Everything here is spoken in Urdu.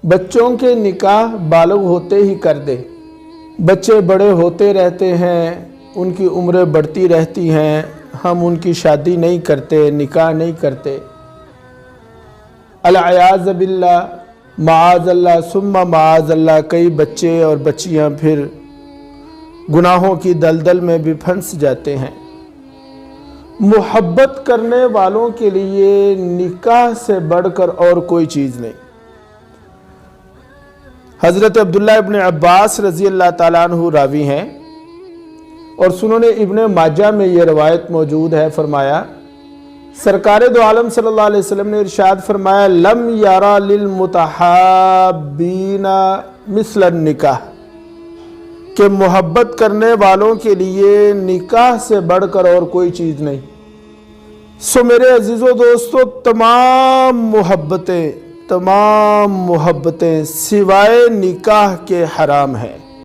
بچوں کے نکاح بالغ ہوتے ہی کر دے۔ بچے بڑے ہوتے رہتے ہیں، ان کی عمریں بڑھتی رہتی ہیں، ہم ان کی شادی نہیں کرتے، نکاح نہیں کرتے۔ العیاذ باللہ، معاذ اللہ ثم معاذ اللہ، کئی بچے اور بچیاں پھر گناہوں کی دلدل میں بھی پھنس جاتے ہیں۔ محبت کرنے والوں کے لیے نکاح سے بڑھ کر اور کوئی چیز نہیں۔ حضرت عبداللہ ابن عباس رضی اللہ تعالیٰ عنہ راوی ہیں، اور سنن ابن ماجہ میں یہ روایت موجود ہے۔ فرمایا سرکار دو عالم صلی اللہ علیہ وسلم نے ارشاد فرمایا، لم یرا للمتحابین مثل النکاح، کہ محبت کرنے والوں کے لیے نکاح سے بڑھ کر اور کوئی چیز نہیں۔ سو میرے عزیز و دوستو، تمام محبتیں سوائے نکاح کے حرام ہیں۔